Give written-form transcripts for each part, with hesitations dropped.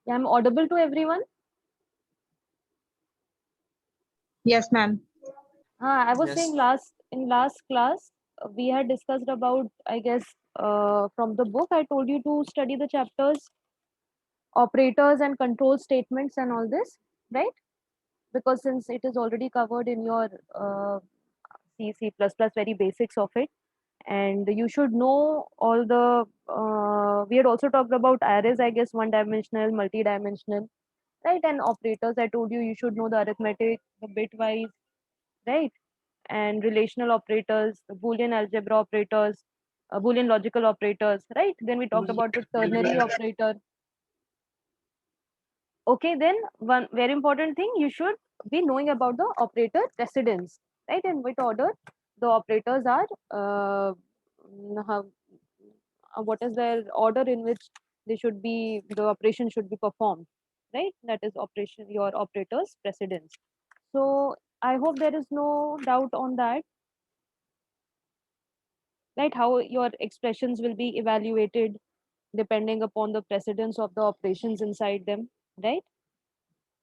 Yeah, I'm audible to everyone. Yes, ma'am. I was saying Yes. in last class we had discussed about, I guess, from the book I told you to study the chapters operators and control statements and all this, right? Because since it is already covered in your C++, very basics of it, and you should know all the. We had also talked about arrays, I guess, one dimensional, multi-dimensional, right? And operators, I told you should know the arithmetic, the bitwise, right? And relational operators, the Boolean algebra operators, Boolean logical operators, right? Then we talked about the ternary operator. Okay, then one very important thing, you should be knowing about the operator precedence, right? In which order the operators are, what is their order in which the operation should be performed, right? That is your operator's precedence. So I hope there is no doubt on that, right? How your expressions will be evaluated depending upon the precedence of the operations inside them, right?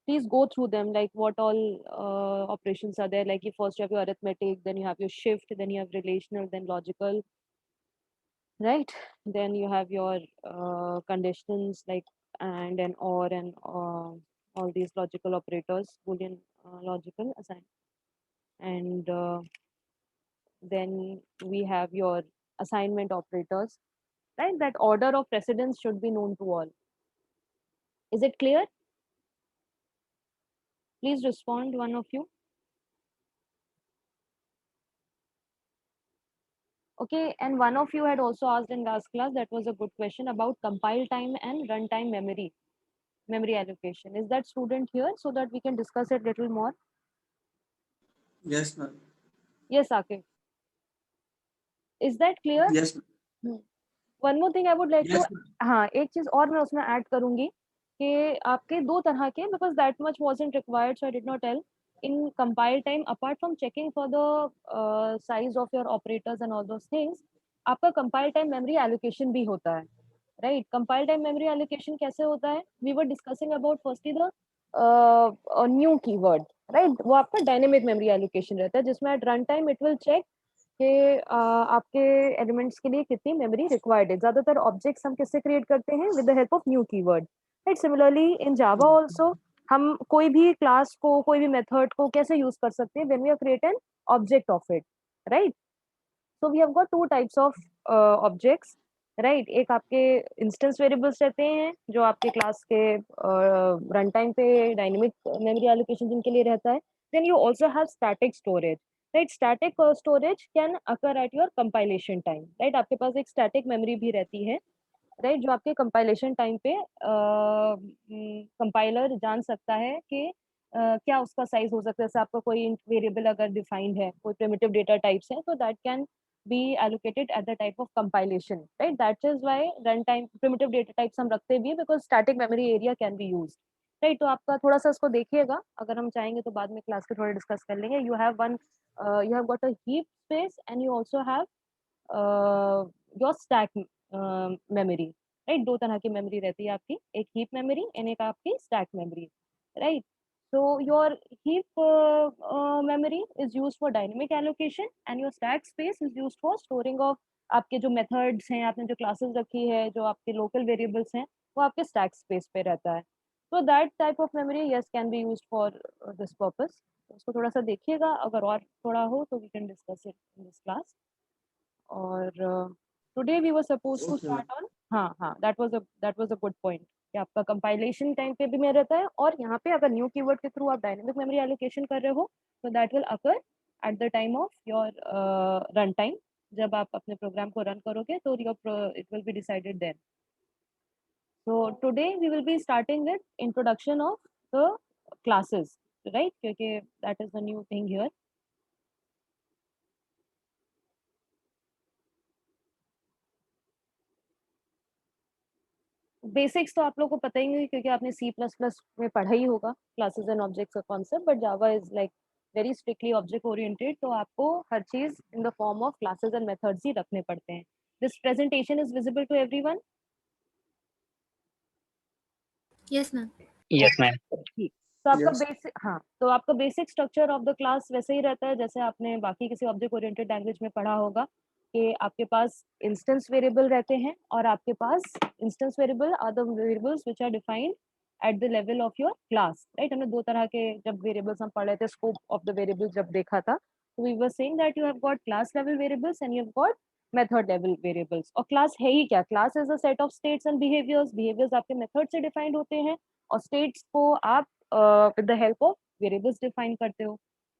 Please go through them, like what all operations are there. Like you first have your arithmetic, then you have your shift, then you have relational, then logical, right? Then you have your conditions like and or and all these logical operators, Boolean logical assign, and then we have your assignment operators, right? That order of precedence should be known to all. Is it clear? Please respond, one of you. Okay, and one of you had also asked in last class, that was a good question about compile time and runtime memory allocation. Is that student here so that we can discuss it little more? Yes, ma'am. Yes, Akif. Is that clear? Yes. One more thing I would like to, Yes. हाँ एक चीज और मैं उसमें add करूंगी कि आपके दो तरह के, because that much wasn't required so I did not tell in compile time, apart from checking for the size of your operators and all those things, आपका कंपाइल टाइम मेमोरी एलोकेशन भी होता है, right? Compile time memory allocation कैसे होता है? We were discussing about firstly the new keyword, right? वो आपका dynamic memory allocation रहता है, जिसमें at run time it will check कि आपके एलिमेंट्स के लिए कितनी मेमोरी रिक्वायर्ड है। ज्यादातर ऑब्जेक्ट्स हम किससे क्रिएट करते हैं? With the help of new keyword, right? Similarly in Java also हम कोई भी क्लास को, कोई भी मेथड को कैसे यूज कर सकते हैं? When we are create an object of it, right? So we have got two types of objects, right? एक आपके इंस्टेंस वेरिएबल्स रहते हैं जो आपके क्लास के रन टाइम पे डायनेमिक मेमोरी एलोकेशन जिनके लिए रहता है। Then you also have static storage, right? Static storage can occur at your compilation time, right? आपके पास एक स्टैटिक मेमोरी भी रहती है, राइट? जो आपके कंपाइलेशन टाइम पे कंपाइलर जान सकता है कि क्या उसका साइज हो सकता है। जैसे आपका कोई वेरिएबल अगर डिफाइंड है, कोई प्रिमिटिव डेटा टाइप्स है, तो that can be allocated at the type of compilation, right? That is why runtime primitive data types हम रखते भी हैं, because static memory area can be used, right? तो आपका थोड़ा सा इसको देखिएगा, अगर हम चाहेंगे तो बाद में क्लास के थोड़ा डिस्कस कर लेंगे। You have got a heap space and you also have your stack memory, right? दो तरह की मेमोरी रहती है आपकी, एक हीप मेमोरी एंड एक आपकी stack memory, right? So your heap memory is used for dynamic allocation and your stack space is used for storing of आपके जो methods हैं, आपने जो classes रखी है, जो आपके local variables हैं, वो आपके stack space पे रहता है। So that type of memory yes can be used for this purpose. तो उसको थोड़ा सा देखिएगा, अगर और थोड़ा हो तो we can discuss it in this class. और today we were supposed to Okay, start ma'am. on, हाँ that was a good point कि आपका कंपाइलेशन टाइम पे भी में रहता है, और यहाँ पे अगर न्यू कीवर्ड के थ्रू आप डायनेमिक मेमोरी एलोकेशन कर रहे हो तो that will occur at the time of your run time. जब आप अपने प्रोग्राम को रन करोगे तो it will be decided then. So today we will be starting with introduction of the classes, right? क्योंकि that is the new thing here. Basics तो आप लोग को पता ही है क्योंकि आपने सी प्लस प्लस में पढ़ा ही होगा क्लासेस एंड ऑब्जेक्ट्स का concept, but Java is like very strictly object oriented, तो आपको हर चीज in the form of classes and methods ही रखने पड़ते हैं। This presentation is visible to everyone? Yes ma'am. Yes ma'am. ठीक, तो आपका Yes. बेसिक, हाँ, तो आपका basic structure of the class वैसे ही रहता है जैसे आपने बाकी किसी ऑब्जेक्ट ओरिएंटेड लैंग्वेज में पढ़ा होगा कि आपके पास इंस्टेंस वेरिएबल रहते हैं और आपके पास instance variable are the variables which are defined at the level of your class, right. हमने दो तरह के जब वेरिएबल्स हम पढ़ रहे थे, स्कोप ऑफ द वेरिएबल जब देखा था, तो we were saying that you have got class level variables and you have got method level variables. और क्लास है ही क्या? Class is a set of states and behaviours. Behaviours आपके method से डिफाइंड होते हैं और स्टेट्स को आप with the help of variables define करते हो।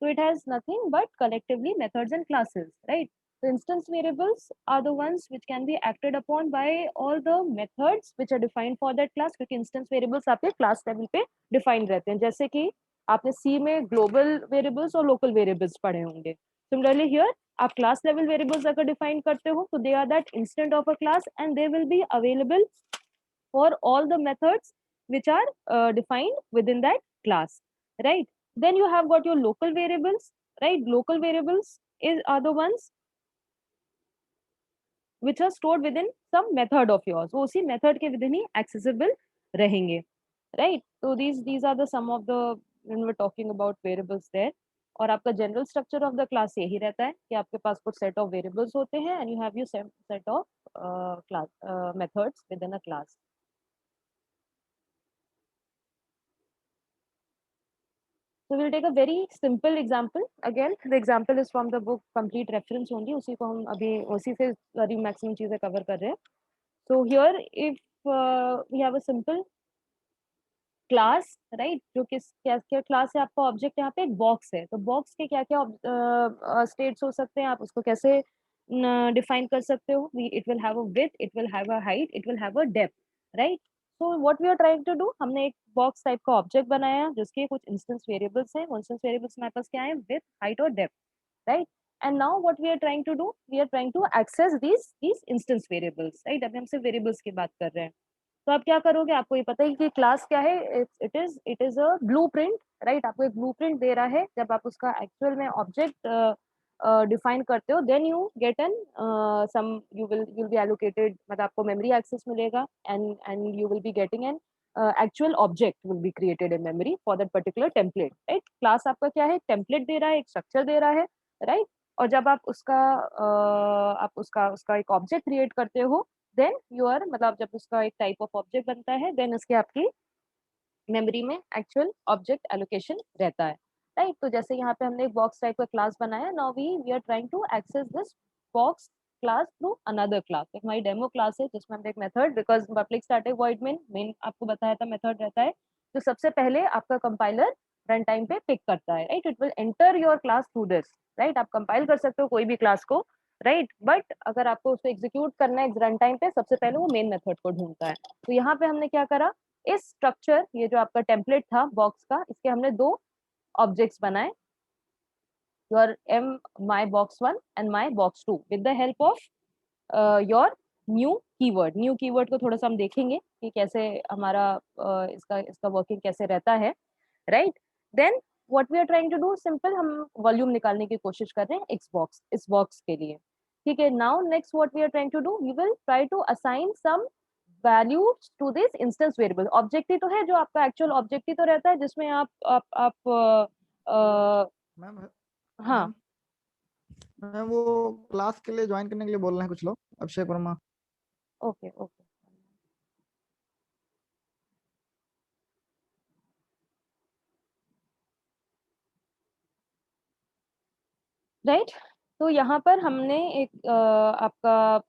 So it has nothing but collectively methods and classes, right? So instance variables are the ones which can be acted upon by all the methods which are defined for that class, क्योंकि instance variables आपके class level पे defined रहते हैं, जैसे कि आपने C में global variables और local variables पढ़े होंगे। Similarly here आप class level variables अगर define करते हो तो they are that instant of a class and they will be available for all the methods which are defined within that class, right? Then you have got your local variables, right? Local variables are the ones which are stored within some method of yours, वो उसी method के within ही accessible रहेंगे, right? So these are the some of the, when we're talking about variables there. और आपका general structure of the class यही रहता है कि आपके पास कुछ सेट ऑफ वेरिएबल्स होते हैं and you have your set of class methods with in a class. So we'll take a very simple example. Again, the example is from the book Complete Reference only. उसी को हम अभी उसी से सारी maximum चीजें कवर कर रहे हैं. So here, if we have a simple class, right, जो किस क्या क्या क्लास है आपका ऑब्जेक्ट, यहाँ पे एक बॉक्स है, तो बॉक्स के क्या क्या स्टेट्स हो सकते हैं, आप उसको कैसे डिफाइन कर सकते हो? It will have a width, it will have a height, it will have a depth, right. So what we are trying to do, हमने एक बॉक्स टाइप का ऑब्जेक्ट बनाया जिसके कुछ इंस्टेंस वेरिएबल्स हैं। इंस्टेंस वेरिएबल्स हमारे पास क्या है? विड्थ, हाइट और depth, right. And now what we are trying to do, we are trying to access these instance variables, right. अभी हम सिर्फ वेरिएबल्स की बात कर रहे हैं, तो आप क्या करोगे? आपको ये पता है कि क्लास क्या है, it is a blueprint, right. आपको एक ब्लूप्रिंट दे रहा है, जब आप उसका एक्चुअल में ऑब्जेक्ट डिफाइन करते हो, then you get an sum, you will be allocated, मतलब आपको मेमोरी एक्सेस मिलेगा and you will be getting an actual object will be created in memory for that particular template, right. Class आपका क्या है? Template दे रहा है, एक structure दे रहा है, राइट। और जब आप उसका एक ऑब्जेक्ट क्रिएट करते हो, देन यूर, मतलब जब उसका एक टाइप ऑफ ऑब्जेक्ट बनता है, देन उसके आपकी मेमोरी में एक्चुअल ऑब्जेक्ट एलोकेशन रहता है, राइट। तो जैसे यहाँ पे हमने एक बॉक्स टाइप का क्लास बनाया, now we are trying to access this box class through another class. एक हमारी डेमो क्लास है जिसमें हमने एक method, because public static void main आपको बताया था मेथड रहता है, तो सबसे पहले आपका कंपाइलर रन टाइम पे पिक करता है, right. It will enter your class through this, right. आप कंपाइल कर सकते हो कोई भी क्लास को, राइट, बट अगर आपको उसको एग्जीक्यूट करना है रन टाइम पे, सबसे पहले वो मेन मेथड को ढूंढता है। तो यहाँ पे हमने क्या करा, इस स्ट्रक्चर, ये जो आपका टेम्पलेट था बॉक्स का, इसके हमने दो ऑब्जेक्ट्स बनाए, your M my box 1 and my box 2, with the help of your new keyword. New keyword को थोड़ा सा हम देखेंगे कि कैसे हमारा इसका वर्किंग कैसे रहता है, right. Then what we are trying to do, simple, हम वॉल्यूम निकालने की कोशिश कर रहे हैं इस बॉक्स के लिए, ठीक है। Now next what we are trying to do, we will try to assign some values to this instance variable. Object ही तो है, जो आपका एक्चुअल ऑब्जेक्ट ही तो रहता है, जिसमें आप मैम हाँ, मैम वो क्लास के लिए ज्वाइन करने के लिए बोल रहे हैं कुछ लोग, Abhishek Verma. Okay okay, right. तो यहाँ पर हमने एक आपका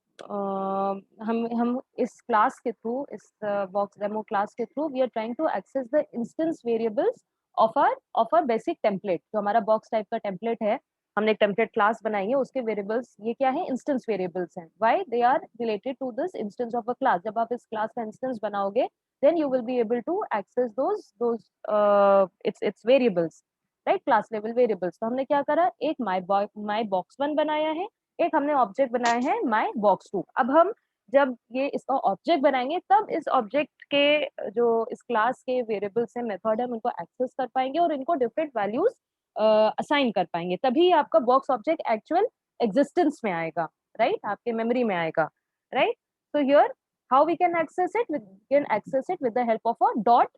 हम इस क्लास के थ्रू, इस बॉक्स डेमो क्लास के through, we are trying to access the instance variables of our basic template. जो हमारा बॉक्स टाइप का टेम्पलेट है, हमने एक टेम्पलेट क्लास बनाई है, उसके वेरिएबल्स ये क्या है? इंस्टेंस वेरिएबल्स हैं। Why? They are related to this instance of a class. जब आप इस क्लास का इंस्टेंस बनाओगे, then you will be able to access those its variables, right, class level variables. तो हमने क्या करा, एक माई बॉक्स 1 बनाया है, एक हमने ऑब्जेक्ट बनाया है माई बॉक्स 2। अब हम जब ये इसका ऑब्जेक्ट बनाएंगे, तब इस ऑब्जेक्ट के जो इस क्लास के वेरिएबल्स हैं, मेथड है, हम इनको एक्सेस कर पाएंगे और इनको डिफरेंट वैल्यूज असाइन कर पाएंगे, तभी आपका बॉक्स ऑब्जेक्ट एक्चुअल एग्जिस्टेंस में आएगा, राइट, आपके मेमोरी में आएगा, राइट। तो here how we can access it? We can access it with the help of a dot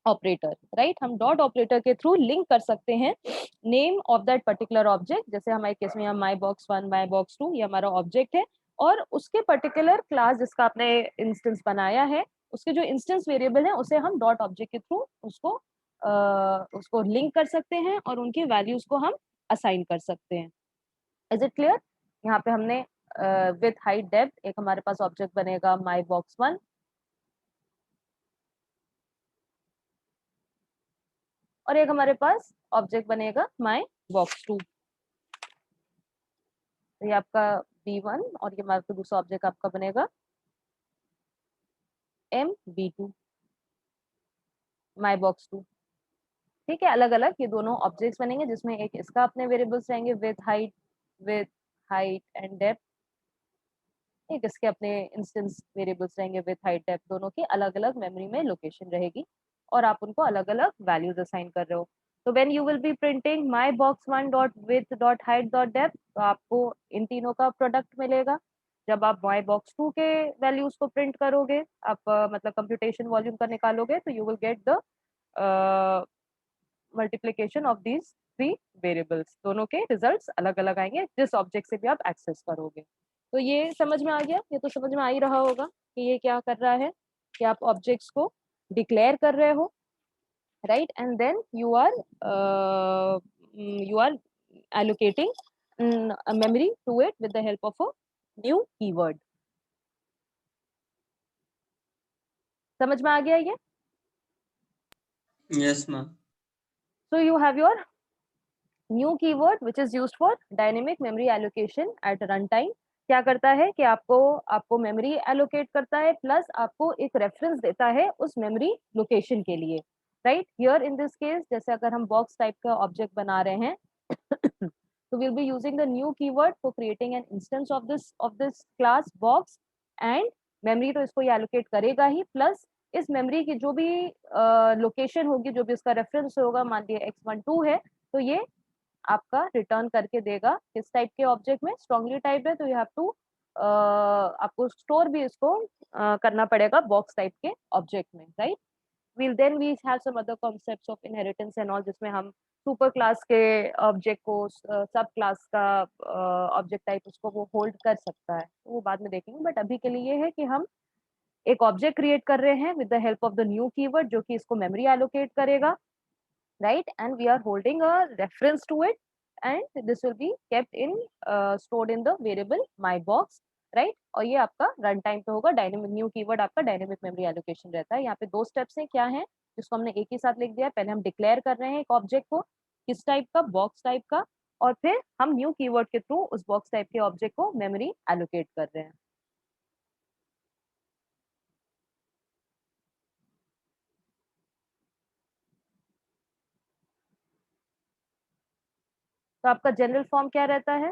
operator, right. हम डॉट ऑपरेटर के थ्रू लिंक कर सकते हैं name of that particular object. जैसे हमारे केस में माई बॉक्स 1 माई बॉक्स 2 ये हमारा ऑब्जेक्ट है, और उसके पर्टिकुलर क्लास जिसका आपने इंस्टेंस बनाया है, उसके जो इंस्टेंस वेरिएबल है उसे हम डॉट ऑब्जेक्ट के थ्रू उसको लिंक कर सकते हैं और उनकी वैल्यूज को हम असाइन कर सकते हैं। Is it clear? यहाँ पे हमने विथ हाइट डेप्थ एक हमारे पास ऑब्जेक्ट बनेगा माई बॉक्स 1, और एक हमारे पास ऑब्जेक्ट बनेगा माई बॉक्स 2। ये आपका B1 और ये हमारा दूसरा ऑब्जेक्ट आपका बनेगा MB2 माई बॉक्स 2। ठीक है, अलग अलग ये दोनों ऑब्जेक्ट्स बनेंगे, जिसमें एक इसका अपने वेरिएबल्स रहेंगे विथ हाइट एंड डेप्थ, एक इसके अपने इंस्टेंस वेरिएबल्स रहेंगे विथ हाइट डेप्थ। दोनों की अलग अलग मेमोरी में लोकेशन रहेगी और आप उनको अलग अलग वैल्यूज असाइन कर रहे हो। तो when you will B printing my box 1 dot with dot height dot depth, तो आपको इन तीनों का प्रोडक्ट मिलेगा। जब आप माई बॉक्स 2 के वैल्यूज को प्रिंट करोगे, आप मतलब कंप्यूटेशन वॉल्यूम का निकालोगे, तो you will get the multiplication of these 3 variables. दोनों के रिजल्ट्स अलग अलग आएंगे जिस ऑब्जेक्ट से भी आप एक्सेस करोगे। तो ये समझ में आ गया? ये तो समझ में आ ही रहा होगा कि ये क्या कर रहा है कि आप ऑब्जेक्ट्स को डिक्लेयर कर रहे हो, right? And then you are allocating a memory to it with the help of a new keyword. समझ में आ गया ये? Yes, ma'am. So you have your new keyword which is used for dynamic memory allocation at runtime. क्या करता है कि आपको memory allocate करता है, प्लस आपको एक रेफरेंस देता है उस मेमोरी लोकेशन के लिए, right? Here in this case, जैसे अगर हम बॉक्स टाइप का ऑब्जेक्ट बना रहे हैं so we'll be using the new keyword for creating an instance of this class box, and memory तो इसको ये allocate करेगा ही, प्लस इस मेमोरी की जो भी लोकेशन होगी, जो भी इसका रेफरेंस होगा, मान लिया x12 है, तो ये आपका रिटर्न करके देगा किस टाइप के ऑब्जेक्ट में। स्ट्रांगली टाइप है तो यू हैव टू आपको स्टोर भी इसको करना पड़ेगा बॉक्स टाइप के ऑब्जेक्ट में, right? we have some other concepts of inheritance and all, जिसमें हम सुपर क्लास के ऑब्जेक्ट को सब क्लास का ऑब्जेक्ट टाइप उसको वो होल्ड कर सकता है, वो बाद में देखेंगे। बट अभी के लिए ये है कि हम एक ऑब्जेक्ट क्रिएट कर रहे हैं with the help of the new keyword, जो कि इसको मेमोरी एलोकेट करेगा, right? And we are holding a reference to it, and this will be kept in stored in the variable my box, right? और ये आपका run time पे होगा। Dynamic new keyword आपका डायनेमिक मेमोरी एलोकेशन रहता है। यहाँ पे 2 स्टेप्स हैं, क्या है जिसको हमने एक ही साथ लिख दिया। पहले हम डिक्लेयर कर रहे हैं एक ऑब्जेक्ट को, किस टाइप का, बॉक्स टाइप का, और फिर हम न्यू कीवर्ड के थ्रू उस बॉक्स टाइप के ऑब्जेक्ट को मेमोरी एलोकेट कर रहे हैं। तो आपका जनरल फॉर्म क्या रहता है?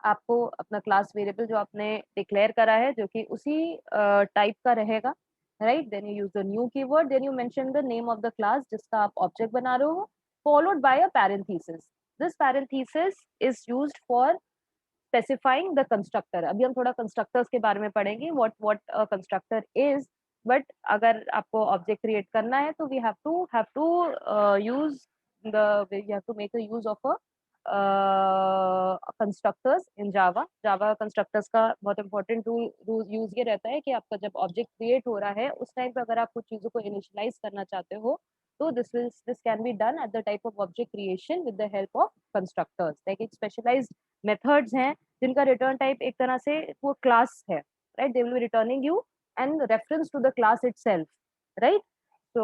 आपको अपना क्लास वेरिएबल जो आपने डिक्लेयर करा है, जो कि उसी टाइप का रहेगा, right? Then you use the new keyword, then you mention the name of the class जिसका आप ऑब्जेक्ट बना रहे हो, followed by a parenthesis. This parenthesis is used for specifying the constructor. अभी हम थोड़ा कंस्ट्रक्टर्स के बारे में पढ़ेंगे, what a constructor is. But अगर आपको ऑब्जेक्ट क्रिएट करना है तो we have to use we have to make a use of a constructors in Java. Java constructors का बहुत इंपॉर्टेंट यूज ये रहता है कि आपका जब ऑब्जेक्ट क्रिएट हो रहा है उस टाइम पे अगर आप कुछ चीजों को इनिशियलाइज करना चाहते हो, तो this can be done at the type of object creation with the help of constructors. Like एक स्पेशलाइज्ड मेथड्स हैं जिनका रिटर्न टाइप एक तरह से वो क्लास है, right? They will be returning you and reference to the class itself, right? तो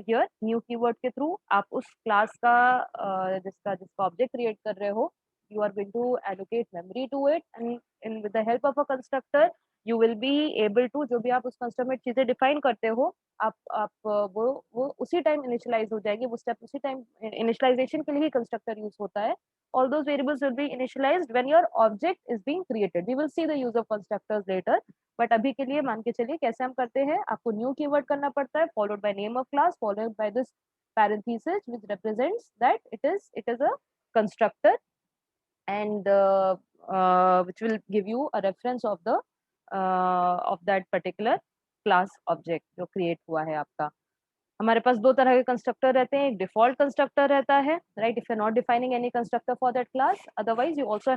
here new keyword के थ्रू आप उस क्लास का जिसका ऑब्जेक्ट क्रिएट कर रहे हो, you are going to allocate memory to it, and in with the help of a constructor you will be able to, जो भी आप उस कंस्ट्रक्टर में चीजें डिफाइन करते हो, आप वो उसी टाइम इनिशियलाइज हो जाएगी। वो स्टेप उसी टाइम, इनिशियलाइजेशन के लिए ही कंस्ट्रक्टर यूज होता है। all those variables will be initialized when your object is being created. We will see the use of constructors later, but अभी के लिए मान के चलिए कैसे हम करते हैं। आपको न्यू कीवर्ड करना पड़ता है, followed by name of class, followed by this parenthesis which represents that it is a constructor, and which will give you a reference of the of that particular class object जो create हुआ है आपका। हमारे पास दो तरह के constructor रहते हैं, एक डिफॉल्ट कंस्ट्रक्टर रहता है, right, if you are not defining any constructor for that class, otherwise you also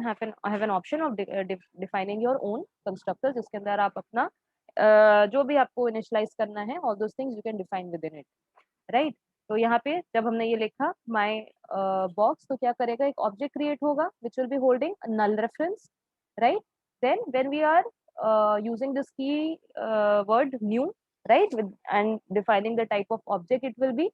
have an option of defining your own constructor, जिसके अंदर आप अपना जो भी आपको इनिशियलाइज करना है, all those things you can define with in it, right. तो यहाँ पे जब हमने ये लिखा माई बॉक्स, तो क्या करेगा, एक ऑब्जेक्ट क्रिएट होगा which will be holding null reference, right. Then when we are using this key word new, right, with and defining the type of object it will be,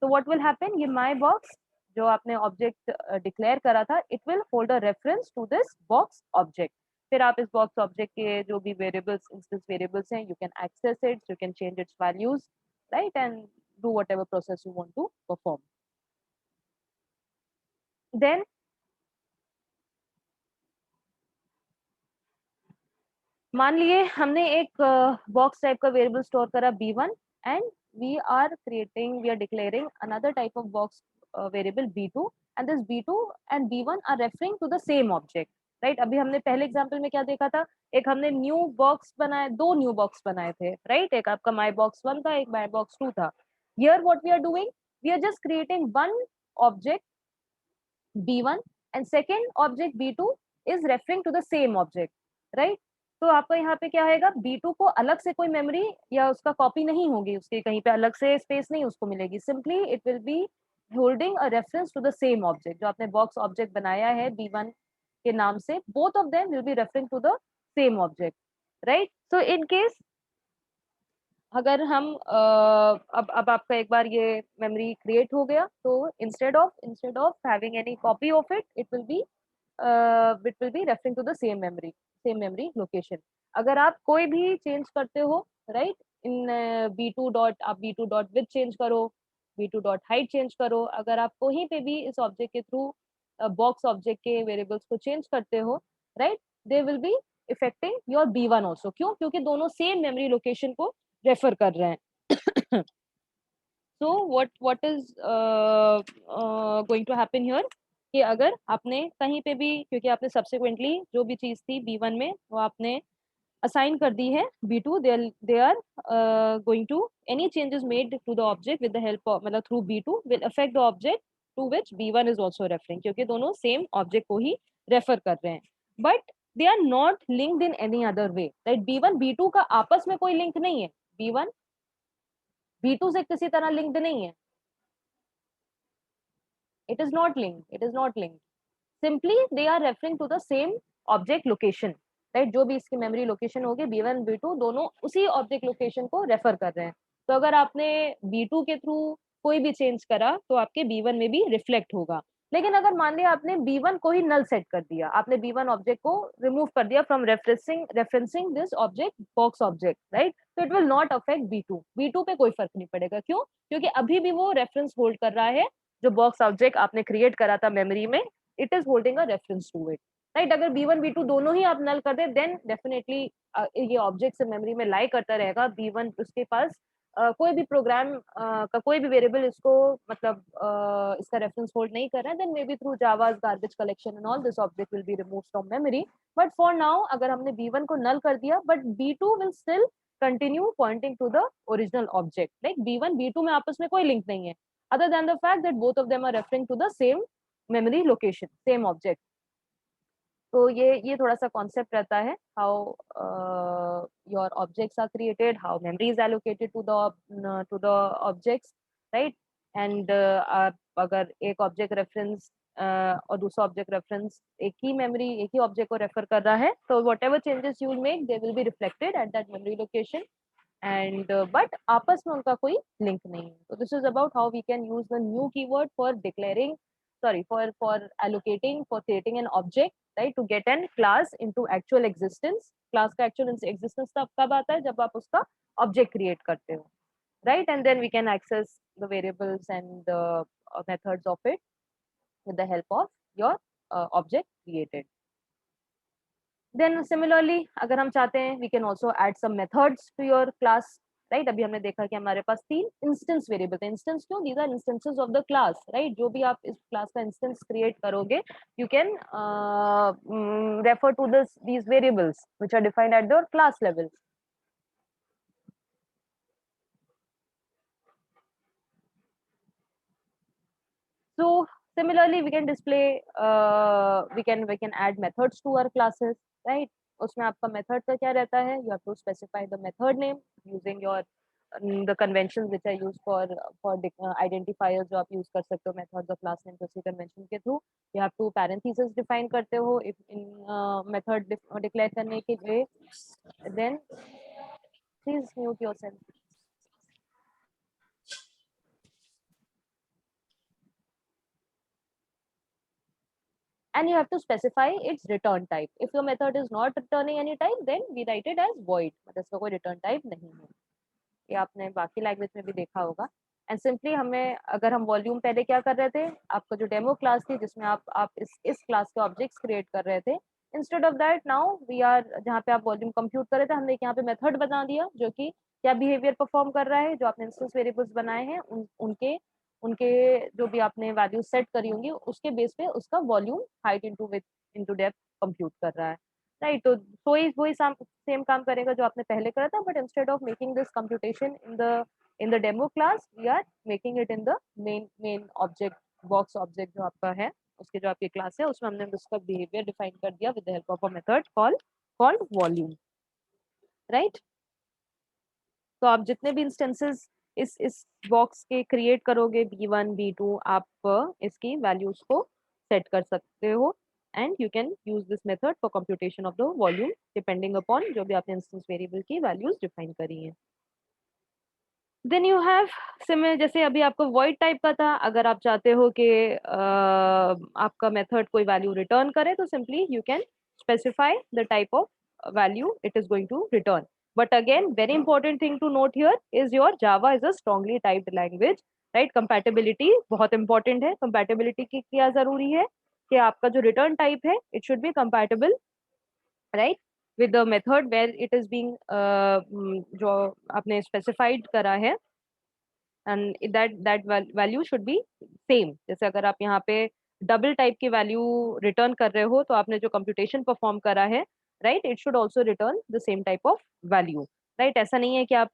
so what will happen, ये my box जो आपने object declare करा था, it will hold a reference to this box object. फिर आप इस box object के जो भी वेरिएबल्स, इंस्टेंस वेरिएबल्स हैं, you can access it, you can change its values, right, and do whatever process you want to perform. Then मान लिए हमने एक बॉक्स टाइप का वेरिएबल स्टोर करा b1 and we are declaring another type of box variable b2, and this b2 and b1 are referring to the same object, right? अभी हमने पहले example में क्या देखा था, एक हमने न्यू बॉक्स बनाए, दो न्यू बॉक्स बनाए थे, राइट, एक आपका my box 1 था, एक my box 2 था। Here what we are doing, we are just creating one object b1 and second object b2 is referring to the same object, right? तो आपका यहाँ पे क्या आएगा, b2 को अलग से कोई मेमोरी या उसका कॉपी नहीं होगी, उसके कहीं पे अलग से स्पेस नहीं उसको मिलेगी, simply it will be holding a reference to the same object. जो आपने बॉक्स ऑब्जेक्ट बनाया है b1 के नाम से, both of them will be referring to the same object, right. So in case अगर हम अब आपका एक बार ये मेमोरी क्रिएट हो गया, तो instead of having any copy of it, it will be referring to the same memory location. अगर आप कोई भी चेंज करते हो, राइट, इन b2 डॉट, आप b2 डॉट विथ चेंज करो, b2 डॉट हाइट चेंज करो, अगर आप कहीं पे भी इस ऑब्जेक्ट के थ्रू बॉक्स ऑब्जेक्ट के वेरिएबल्स को चेंज करते हो, right, they will be affecting your b1 also. क्यों? क्योंकि दोनों सेम मेमोरी लोकेशन को रेफर कर रहे हैं। So what is going to happen here, कि अगर आपने कहीं पे भी, क्योंकि आपने सब्सिक्वेंटली जो भी चीज थी b1 में वो आपने असाइन कर दी है b2, they are going to any changes made to the object with the help of, मतलब through b2 will affect the object to which b1 is also referring, क्योंकि दोनों सेम ऑब्जेक्ट को ही refer कर रहे हैं, but they are not linked in any other way, right. b1 b2 का आपस में कोई लिंक नहीं है, b1 b2 से किसी तरह लिंक्ड नहीं है, it is not linked, simply they are referring to the same object location, right. जो भी इसकी मेमोरी लोकेशन होगी b1 b2 दोनों उसी ऑब्जेक्ट लोकेशन को रेफर कर रहे हैं। तो अगर आपने b2 के थ्रू कोई भी चेंज करा तो आपके b1 में भी रिफ्लेक्ट होगा। लेकिन अगर मान लिया आपने b1 को ही नल सेट कर दिया, आपने b1 ऑब्जेक्ट को रिमूव कर दिया from referencing this object box object, right, तो it will not affect b2 पे कोई फर्क नहीं पड़ेगा। क्यों? क्योंकि अभी भी वो रेफरेंस होल्ड कर रहा है, जो बॉक्स ऑब्जेक्ट आपने क्रिएट करा था मेमोरी में, it is holding a reference to it, right. अगर b1 b2 दोनों ही आप नल कर दे, देन डेफिनेटली ये ऑब्जेक्ट से मेमोरी में लाई करता रहेगा, b1 उसके पास कोई भी प्रोग्राम का कोई भी वेरिएबल इसको मतलब इसका रेफरेंस होल्ड नहीं कर रहा है, then may be through Java's garbage collection and all this object will be removed from memory. But for now अगर हमने b1 को नल कर दिया, but b2 will still continue pointing to the original object, like b1 b2 में आपस में कोई link नहीं है, other than the fact that both of them are referring to the same memory location, same object. तो ये थोड़ा सा कॉन्सेप्ट रहता है, how your objects are created, how memory is allocated to the objects, right. And आप अगर एक object reference और दूसरा ऑब्जेक्ट रेफरेंस एक ही मेमोरी एक ही ऑब्जेक्ट को रेफर कर रहा है, तो what ever changes you make they will be reflected at that memory location, and but आपस में उनका कोई लिंक नहीं है। तो this is about how we can use the new keyword for declaring, sorry, for allocating, for creating an object, right, to get an class into actual existence। class का actual existence कब आता है? जब आप उसका object create करते हो, right, and then we can access the variables and the methods of it with the help of your object created। Then similarly अगर हम चाहते हैं, we can also add some methods to your class, right। अभी हमने देखा कि हमारे पास 3 instance variable थे। इंस्टेंस क्यों? these are instances of the class, right। जो भी आप इस क्लास का इंस्टेंस क्रिएट करोगे, you can refer to these variables which are defined at the class level, So similarly, we can display, we can add methods to our classes, right? उसमें आपका method का क्या रहता है? You have to specify the method name using your the conventions which are used for identifiers जो आप use कर सकते हो methods और class name को उसी convention के through. You have to parentheses define करते हो if in method declare करने के लिए. Then please mute yourself. And you have to specify its return type. If your method is not returning any type, then we write it as void. मतलब इसका कोई return type नहीं है. ये आपने बाकी लैंग्वेज में भी देखा होगा. एंड सिंपली हमें अगर हम वॉल्यूम पहले क्या कर रहे थे, आपका जो डेमो क्लास थी जिसमें आप इस क्लास के ऑब्जेक्ट्स क्रिएट कर रहे थे, instead of that now we are जहाँ पे आप वॉल्यूम कंप्यूट कर रहे थे, हमने यहाँ पे मेथड बना दिया जो कि क्या बिहेवियर परफॉर्म कर रहा है, जो आपने इंस्टेंस वेरिएबल्स बनाए हैं उनके उनके जो भी आपने वैल्यू सेट करी होंगी उसके बेस पे उसका volume height into width into depth compute कर रहा है, राइट? तो वही सेम काम करेगा जो आपने पहले करा था, but instead of making this computation in the demo class we are making it in the main object box object जो आपका है, उसके जो आपकी क्लास है उसमें हमने उसका बिहेवियर डिफाइन कर दिया with the help of a method called volume, right? तो आप जितने भी इंस्टेंसेस इस बॉक्स के क्रिएट करोगे b1 b2 आप इसकी वैल्यूज को सेट कर सकते हो and you can use this method for computation of the volume depending upon जो भी आपने इंस्टेंस वेरिएबल की वैल्यूज डिफाइन करी हैं. देन यू हैव सिमिलर, जैसे अभी आपको वॉइड टाइप का था, अगर आप चाहते हो कि आपका मेथड कोई वैल्यू रिटर्न करे तो simply you can specify the type of value it is going to return. But again, very important thing to note here is your Java is a strongly typed language, right? Compatibility बहुत important है. Compatibility की क्या जरूरी है कि आपका जो return type है it should be compatible, right, with the method where it is being जो आपने specified करा है, and that value should be same. जैसे अगर आप यहाँ पे डबल टाइप की वैल्यू रिटर्न कर रहे हो तो आपने जो कंप्यूटेशन परफॉर्म करा है, right, it should also return the same type of value, right? ऐसा नहीं है कि आप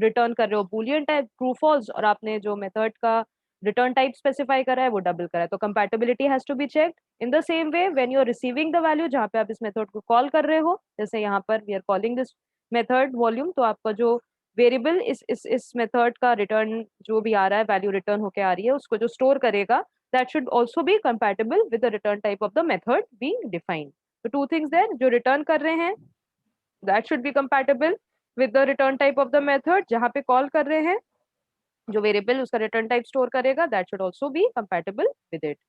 रिटर्न कर रहे हो बूलियन टाइप ट्रू फॉल्स और आपने जो मेथड का रिटर्न टाइप स्पेसिफाई करा है वो डबल करा है, तो compatibility has to be checked. In the same way when you are receiving the value, जहाँ पे आप इस मेथड को कॉल कर रहे हो, जैसे यहाँ पर we are calling this method volume, तो आपका जो वेरिएबल इस मेथड का रिटर्न जो भी आ रहा है, वैल्यू रिटर्न होके आ रही है, उसको जो स्टोर करेगा that should also be compatible with the return type of the method being defined. So two things there, जो return कर रहे हैं that should be compatible with the return type of the method, जहाँ पे call कर रहे हैं जो वेरिएबल उसका रिटर्न टाइप स्टोर करेगा that should also be compatible with it,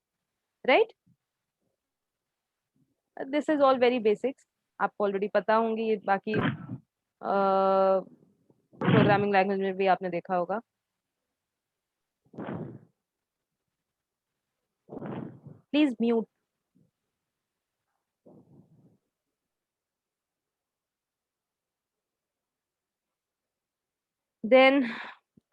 right? This is all very basics, आपको ऑलरेडी पता होंगी ये, बाकी प्रोग्रामिंग लैंग्वेज में भी आपने देखा होगा. Please mute. देन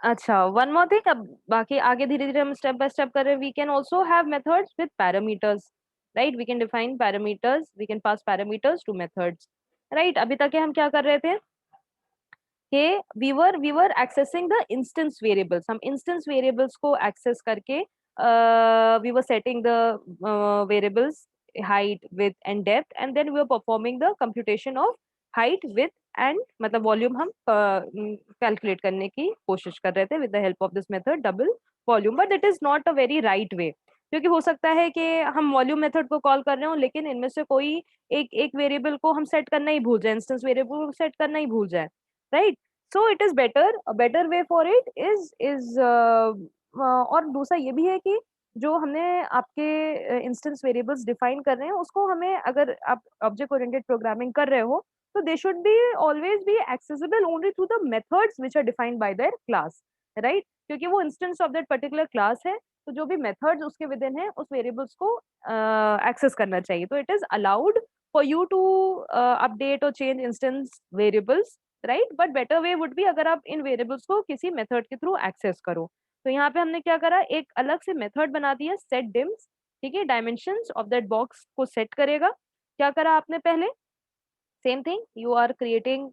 अच्छा, वन मोर थिंग, अब बाकी आगे धीरे धीरे हम स्टेप बाय स्टेप कर रहे हैं. We can also have methods with parameters, right? We can define parameters, we can pass parameters to methods, right? अभी तक हम क्या कर रहे थे कि we were accessing the instance variables, हम इंस्टेंस वेरिएबल्स को एक्सेस करके we were setting the variables height, width and depth, and then we were performing the computation of height, width and मतलब वॉल्यूम हम कैलकुलेट करने की कोशिश कर रहे थे with the help of this method double volume. But it is not a very right way, क्योंकि हो सकता है कि हम वॉल्यूम मेथड को कॉल कर रहे हो लेकिन इनमें से कोई एक वेरिएबल को हम सेट करना ही भूल जाए, इंस्टेंस वेरिएबल को सेट करना ही भूल जाए, right? So it is better, a better way for it is और दूसरा ये भी है कि जो हमने आपके इंस्टेंस वेरिएबल्स डिफाइन कर रहे हैं उसको हमें, अगर आप ऑब्जेक्ट ओरिएंटेड प्रोग्रामिंग कर रहे हो तो they should be always be accessible only through the methods which are defined by their class, right? क्योंकि वो instance of that particular class है, तो जो भी मेथड्स उसके विद इन है उस वेरिएबल्स को एक्सेस करना चाहिए. तो it is allowed for you to update और change instance variables, right? But better way would be अगर आप इन वेरिएबल्स को किसी मेथड के थ्रू एक्सेस करो. तो यहाँ पे हमने क्या करा, एक अलग से मेथड बना दिया सेट डिम्स, ठीक है? डायमेंशंस ऑफ दैट बॉक्स को सेट करेगा. क्या करा आपने पहले, same thing, you are creating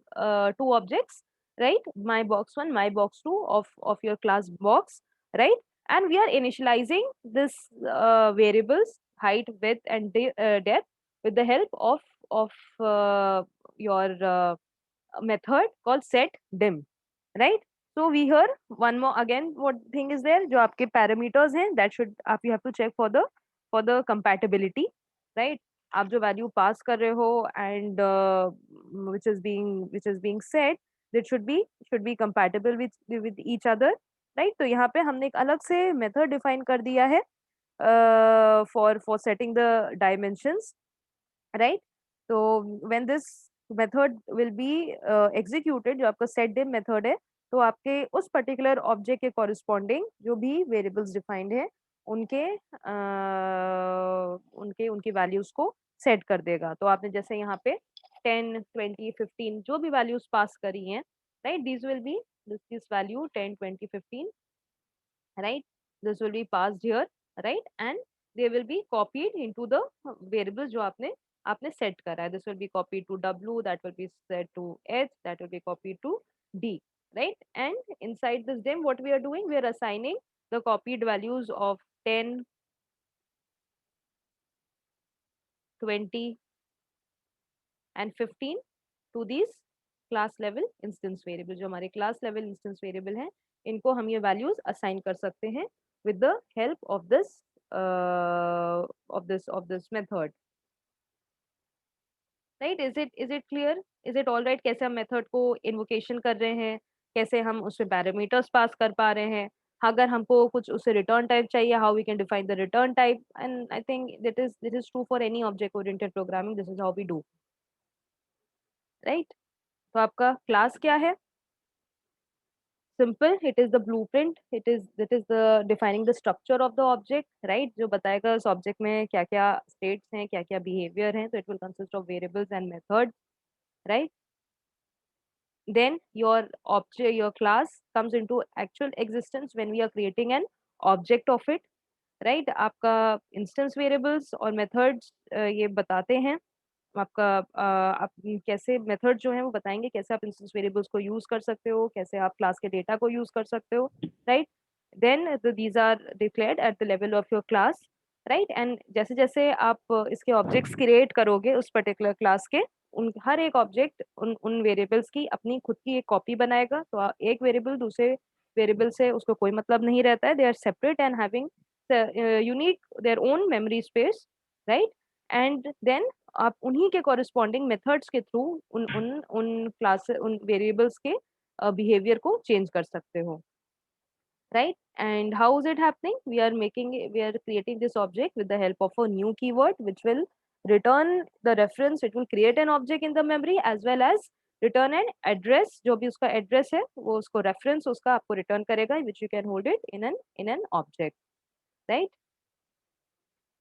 two objects, right? My box 1, my box 2 of your class box, right? and we are initializing this variables height, width, and depth with the help of your method called set dim, right? So we here one more again what thing is there, जो आपके parameters हैं, that should आप you have to check for the compatibility, right? आप जो value pass कर रहे हो and which is being set, that should be compatible with each other, right? तो यहाँ पे हमने एक अलग से method define कर दिया है for setting the dimensions, right? So when this method will be executed, जो आपका set dim method है, तो आपके उस particular object के corresponding जो भी variables defined है उनके उनकी values को set कर देगा। तो आपने जैसे यहाँ पे 10, 20, 15 जो भी values pass करी हैं, right? These will be this value 10, 20, 15, right? This will be passed here, right? And they will be copied into the variables जो आपने set करा है. This will be copied to W, that will be set to H, that will be copied to D, right? And inside this dim, what we are doing, we are assigning the copied values of 10, 20, and 15 to these class level instance variable. जो हमारे class level instance variable हैं, इनको हम ये values assign कर सकते हैं with the help of this method, right? Is it clear? Is it all right? कैसे हम method को invocation कर रहे हैं, कैसे हम उसमें parameters pass कर पा रहे हैं, अगर हमको कुछ उससे return type चाहिए, how we can define the return type, and I think that is true for any object oriented programming. This is how we do, right? तो आपका class क्या है? Simple, it is the blueprint, it is the defining the structure of the object, right? जो बताएगा उस object में क्या क्या states हैं, क्या क्या behavior हैं, तो it will consist of variables and methods, right? Then your object, your class comes into actual existence when we are creating an object of it, right? आपका instance variables और methods ये बताते हैं आपका आप कैसे मेथड जो है वो बताएंगे कैसे आप इंस्टेंस वेरिएबल्स को यूज कर सकते हो, कैसे आप क्लास के डेटा को यूज कर सकते हो, right? Then these are declared at the level of your class, right? And जैसे जैसे आप इसके ऑब्जेक्ट्स क्रिएट करोगे उस पर्टिकुलर क्लास के, उन हर एक ऑब्जेक्ट उन वेरिएबल्स की अपनी खुद की एक कॉपी बनाएगा, तो एक वेरिएबल दूसरे वेरिएबल से उसको कोई मतलब नहीं रहता है, they are separate and having unique their own memory space, right? And then आप उन्हीं के कॉरेस्पॉन्डिंग मेथड्स के थ्रू उन क्लास उन वेरिएबल्स के बिहेवियर को चेंज कर सकते हो, right? And how is it happening? We are creating this object with the help of a new keyword which will return the reference. It will create an object in the memory as well as return an address. जो भी उसका address है वो उसको reference उसका आपको return करेगा, which you can hold it in an object, right?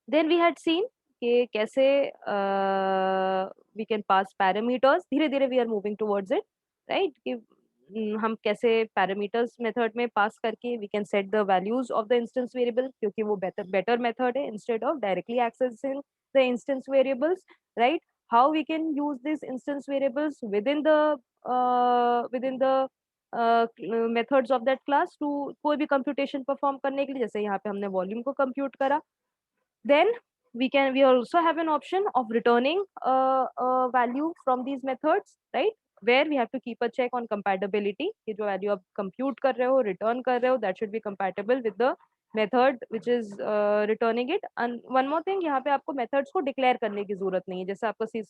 Then we had seen कि कैसे we can pass parameters. धीरे धीरे we are moving towards it, right? कि हम कैसे parameters method में pass करके we can set the values of the instance variable, क्योंकि वो better method है instead of directly accessing the instance variables, right? How we can use these instance variables within the methods of that class to कोई भी computation perform करने के लिए, जैसे यहाँ पे हमने volume को compute करा. Then we also have an option of returning a value from these methods, right? Where we have to keep a check on compatibility कि जो value आप compute कर रहे हो, return कर रहे हो, that should be compatible with the method which is returning it. And one more thing, यहाँ पे आपको methods को declare करने की जरूरत नहीं है, जैसे आपका C++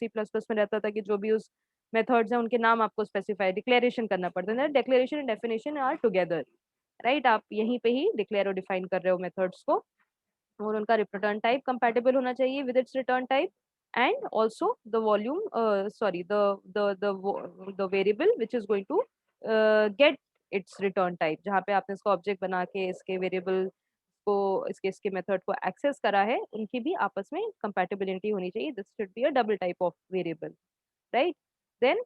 में रहता था कि जो भी उस methods हैं उनके नाम आपको specify declaration करना पड़ता है. Declaration and definition are together, right? आप यहीं पे ही declare और define कर रहे हो methods को, और उनका रिटर्न टाइप कंपैटिबल होना चाहिए with its return type, and also the volume sorry the variable which is going to get its return type, जहाँ पे आपने इसका ऑब्जेक्ट बना के इसके वेरिएबल को इसके मेथड को एक्सेस करा है, उनकी भी आपस में कंपैटिबिलिटी होनी चाहिए. This should be a double type of variable, right? Then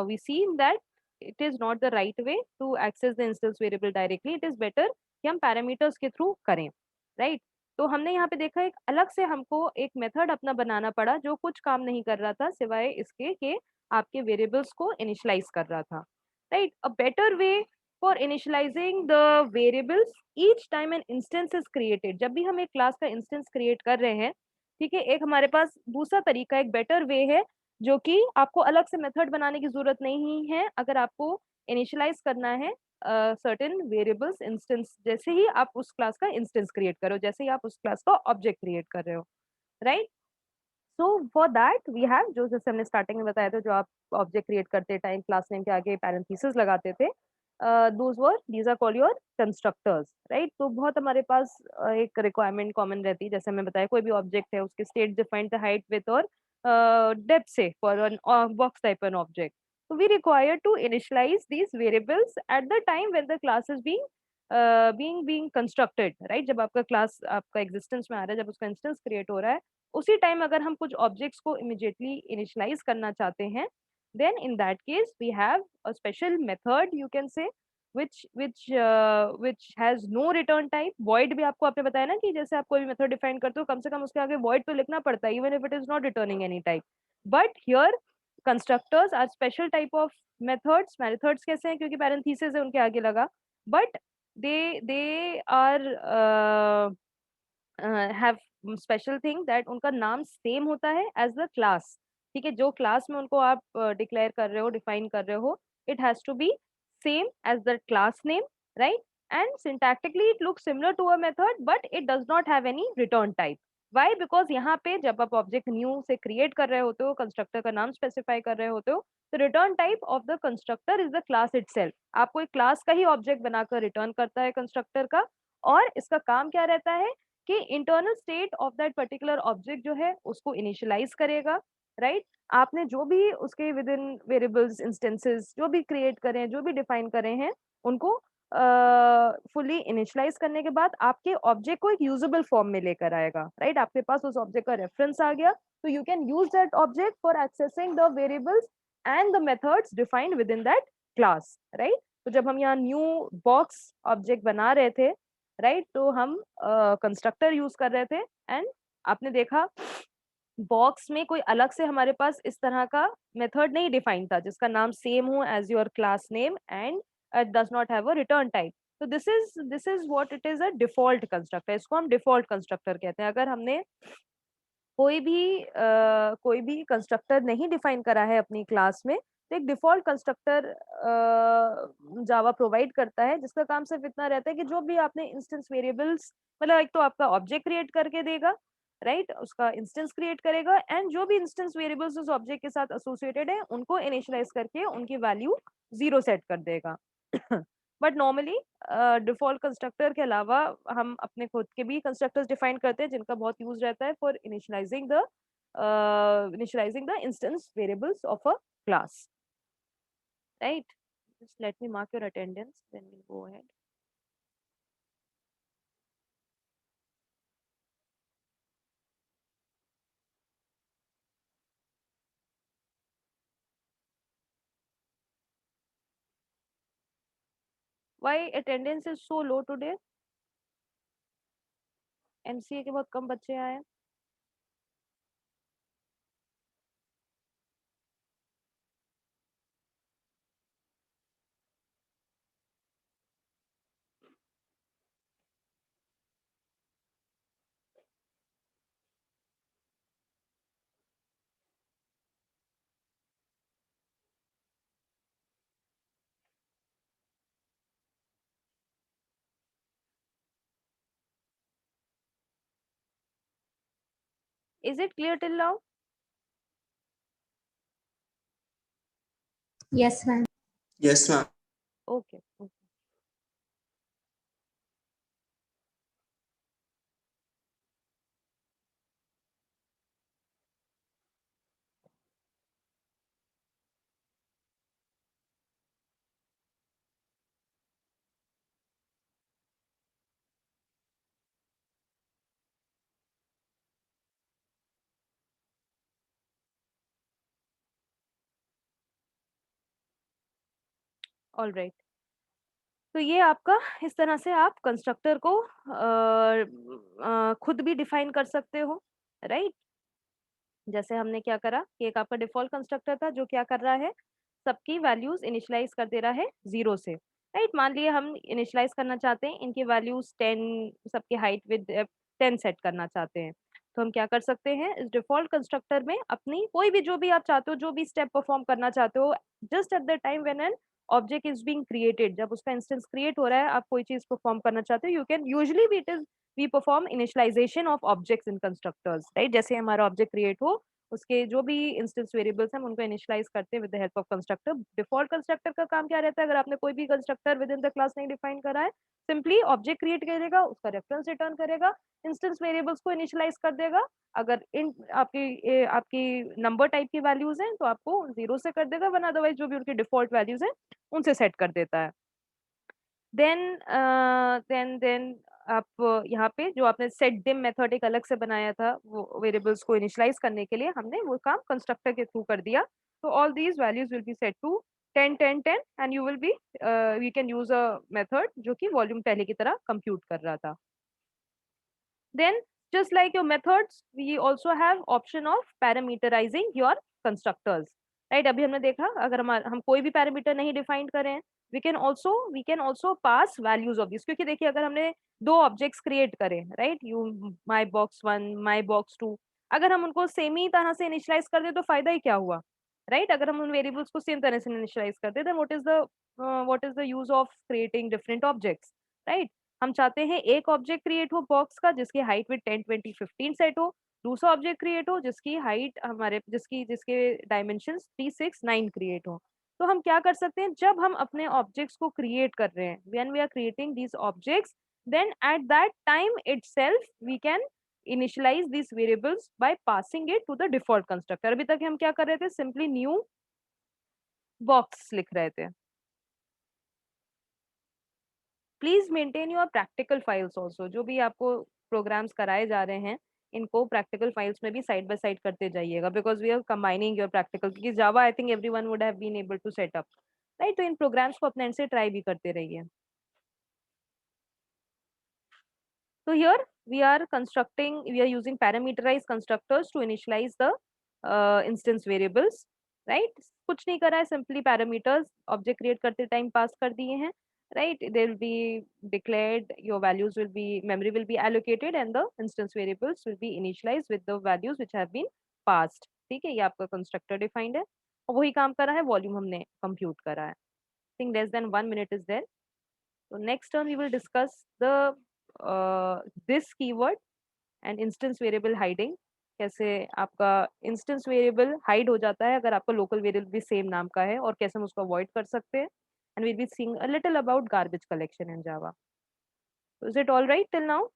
we see that it is not the right way to access the instance variable directly. It is better कि हम पैरामीटर्स के थ्रू करें, right? तो हमने यहाँ पे देखा एक अलग से हमको एक मेथड अपना बनाना पड़ा जो कुछ काम नहीं कर रहा था सिवाय इसके कि आपके वेरिएबल्स को इनिशियलाइज कर रहा था, right? A better way for initializing the variables each time an instance is created. जब भी हम एक क्लास का इंस्टेंस क्रिएट कर रहे हैं, ठीक है, एक हमारे पास दूसरा तरीका, एक बेटर वे है, जो कि आपको अलग से मेथड बनाने की जरूरत नहीं है अगर आपको इनिशियलाइज करना है सर्टेन वेरिएबल्स इंस्टेंस, जैसे ही आप उस क्लास का इंस्टेंस क्रिएट करो, जैसे ही आप उस क्लास का ऑब्जेक्ट क्रिएट कर रहे हो, right. So for that we have, जो जैसे हमने स्टार्टिंग में बताया था, जो आप ऑब्जेक्ट क्रिएट करते टाइम क्लास नेम के आगे पैरेंथेसिस लगाते थे, these are called your constructors, right. तो बहुत हमारे पास एक रिक्वायरमेंट कॉमन रहती है, जैसे हमने बताया कोई भी ऑब्जेक्ट है उसके state defined the height width और डेप्थ से for an box type an object. So we require to initialize these variables at the time when the class is being constructed, right? जब आपका क्लास आपका existence में आ रहा है, जब उसका इंस्टेंस क्रिएट हो रहा है, उसी टाइम अगर हम कुछ ऑब्जेक्ट्स को इमिडिएटली इनिशियलाइज करना चाहते हैं, then in that case we have a special method, you can say, which has no return type. void भी आपको आपने बताया ना कि जैसे आप कोई भी मेथड डिफाइन करते हो, कम से कम उसके आगे void तो लिखना पड़ता है, even if it is not returning any type. But here constructors are special type of methods कैसे हैं, क्योंकि parenthesis है उनके आगे लगा, but they are have special thing that उनका नाम सेम होता है एज द क्लास, ठीक है, जो क्लास में उनको आप डिक्लेयर कर रहे हो, डिफाइन कर रहे हो, it has to be same as the class name, right. And syntactically it looks similar to a method but it does not have any return type. Why? Because यहाँ पे जब आप ऑब्जेक्ट न्यू से create कर रहे होते हो, constructor का नाम स्पेसिफाई कर रहे होते हो, तो return type of the constructor is the class itself. आपको एक क्लास का ही ऑब्जेक्ट बनाकर रिटर्न करता है कंस्ट्रक्टर का, और इसका काम क्या रहता है कि internal state of that particular object जो है उसको इनिशियलाइज करेगा, राइट। आपने जो भी उसके विद इन वेरिएबल्स इंस्टेंसेस जो भी क्रिएट करें, जो भी डिफाइन करे हैं, उनको फुली इनिशियलाइज करने के बाद आपके ऑब्जेक्ट को एक यूजेबल फॉर्म में लेकर आएगा, राइट। आपके पास उस ऑब्जेक्ट का रेफरेंस आ गया, तो you can use that object for accessing the variables and the methods defined with in that class, right. तो जब हम यहाँ न्यू बॉक्स ऑब्जेक्ट बना रहे थे, राइट, तो हम कंस्ट्रक्टर यूज कर रहे थे, एंड आपने देखा बॉक्स में कोई अलग से हमारे पास इस तरह का मेथड नहीं डिफाइन था जिसका नाम सेम हो as your class name and does not have a return type. तो this is what it is, a default constructor. इसको हम डिफॉल्ट कंस्ट्रक्टर कहते हैं। अगर हमने कोई भी कंस्ट्रक्टर नहीं डिफाइन करा है अपनी क्लास में, तो एक डिफॉल्ट कंस्ट्रक्टर जावा प्रोवाइड करता है, जिसका काम सिर्फ इतना रहता है कि जो भी आपने इंस्टेंस वेरिएबल्स, मतलब एक तो आपका ऑब्जेक्ट क्रिएट करके देगा, राइट, उसका इंस्टेंस क्रिएट करेगा, एंड जो भी इंस्टेंस वेरिएबल्स उस ऑब्जेक्ट के साथ एसोसिएटेड है उनको इनिशियलाइज करके उनकी वैल्यू 0 सेट कर देगा। बट नॉर्मली डिफॉल्ट कंस्ट्रक्टर के अलावा हम अपने खुद के भी कंस्ट्रक्टर्स डिफाइन करते हैं, जिनका बहुत यूज रहता है for initializing the instance variables of a class, right? Just let me mark your attendance, then we'll go ahead. Why attendance is so low today? MCA के बहुत कम बच्चे आए हैं। Is it clear till now? Yes, ma'am. Yes, ma'am. Okay. All right. तो ये आपका इस तरह से आप कंस्ट्रक्टर को खुद भी डिफाइन कर सकते हो, राइट। जैसे हमने क्या करा कि एक आपका डिफॉल्ट कंस्ट्रक्टर था जो क्या कर रहा है, सबकी वैल्यूज इनिशियलाइज कर दे रहा है 0 से। राइट। मान लिए हम इनिशियलाइज करना चाहते हैं, इनकी वैल्यूज 10, सबकी हाइट विद 10 सेट करना चाहते हैं, तो हम क्या कर सकते हैं, इस डिफॉल्ट कंस्ट्रक्टर में अपनी कोई भी जो भी आप चाहते हो, जो भी स्टेप परफॉर्म करना चाहते हो, just eight the time when an object is being created, जब उसका इंस्टेंस क्रिएट हो रहा है, आप कोई चीज परफॉर्म करना चाहते हो, you can usually we perform initialization of objects in constructors, right. जैसे हमारा ऑब्जेक्ट क्रिएट हो, उसके जो भी इंस्टेंस वेरिएबल्स हैं, हम उनको इनिशियलाइज करते हैं with the help of constructor. Default constructor का काम क्या रहता है, अगर आपने कोई भी constructor with in the class नहीं डिफाइन करा है, सिंपली ऑब्जेक्ट क्रिएट करेगा, उसका रेफरेंस रिटर्न करेगा, इंस्टेंस वेरिएबल्स को इनिशियलाइज कर देगा। अगर इन आपकी नंबर टाइप की वैल्यूज हैं तो आपको 0 से कर देगा, वरना अदरवाइज जो भी उनकी डिफॉल्ट वैल्यूज हैं उनसे सेट कर देता है। देन आप यहाँ पे जो आपने सेट डिम मेथड एक अलग से बनाया था, वो वेरिएबल्स को इनिशियलाइज करने के लिए, हमने वो काम कंस्ट्रक्टर के थ्रू कर दिया। तो all these values will be set to 10 10 10 and you will be we can use a method जो कि वॉल्यूम टैली की तरह कंप्यूट कर रहा था। Then, just like your methods, we also have option of parameterizing your constructors. Right? अभी हमने देखा, अगर हम कोई भी पैरामीटर नहीं डिफाइन करें, we can also pass values of these, क्योंकि देखिए अगर हमने दो ऑब्जेक्ट्स क्रिएट करें, right, you my box 1 my box 2, अगर हम उनको सेम ही तरह से इनिशियलाइज कर दे तो फायदा ही क्या हुआ, राइट। अगर हम उन वेरिएबल्स को सेम तरह से इनिशियलाइज करते then what is the use of creating different objects, right. हम चाहते हैं एक ऑब्जेक्ट क्रिएट हो बॉक्स का जिसकी हाइट विद 10 20 15 सेट हो, दूसरा ऑब्जेक्ट क्रिएट हो जिसकी हाइट जिसके डायमेंशंस 3 6 9 क्रिएट हो। तो हम क्या कर सकते हैं, जब हम अपने ऑब्जेक्ट्स को क्रिएट कर रहे हैं, when we are creating these objects, then at that time itself we can initialize these variables by passing it to the default constructor. अभी तक हम क्या कर रहे थे, सिंपली न्यू बॉक्स लिख रहे थे। Please maintain your practical files also, जो भी आपको प्रोग्राम्स कराए जा रहे हैं, इनको प्रैक्टिकल फाइल्स में भी साइड बाय साइड करते जाइएगा, because we are combining your practical, क्योंकि Java I think everyone would have been able to set up, right. तो इन प्रोग्राम्स को अपने एंड से ट्राई भी करते रहिए। So here we are using parameterized constructors to initialize the instance variables, right? कुछ नहीं करा है, simply parameters object create करते time pass कर दिए हैं, right? They will be declared, your values will be, memory will be allocated and the instance variables will be initialized with the values which have been passed. ठीक है, ये आपका constructor defined है और वही काम करा है, volume हमने compute करा है। I think less than 1 minute is there. So next term we will discuss the this keyword and instance variable hiding, कैसे आपका इंस्टेंस वेरिएबल हाइड हो जाता है अगर आपका लोकल वेरिएबल भी सेम नाम का है, और कैसे हम उसको अवॉइड कर सकते हैं। And we'll be seeing a little about garbage collection in Java. Is it all right till now?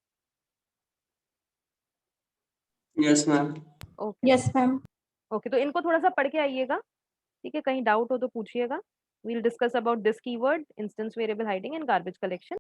Yes ma'am. Okay Yes, ma'am. Okay, तो इनको थोड़ा सा पढ़ के आइएगा, ठीक है, कहीं डाउट हो तो पूछिएगा। We'll discuss about this keyword, instance variable hiding and garbage collection.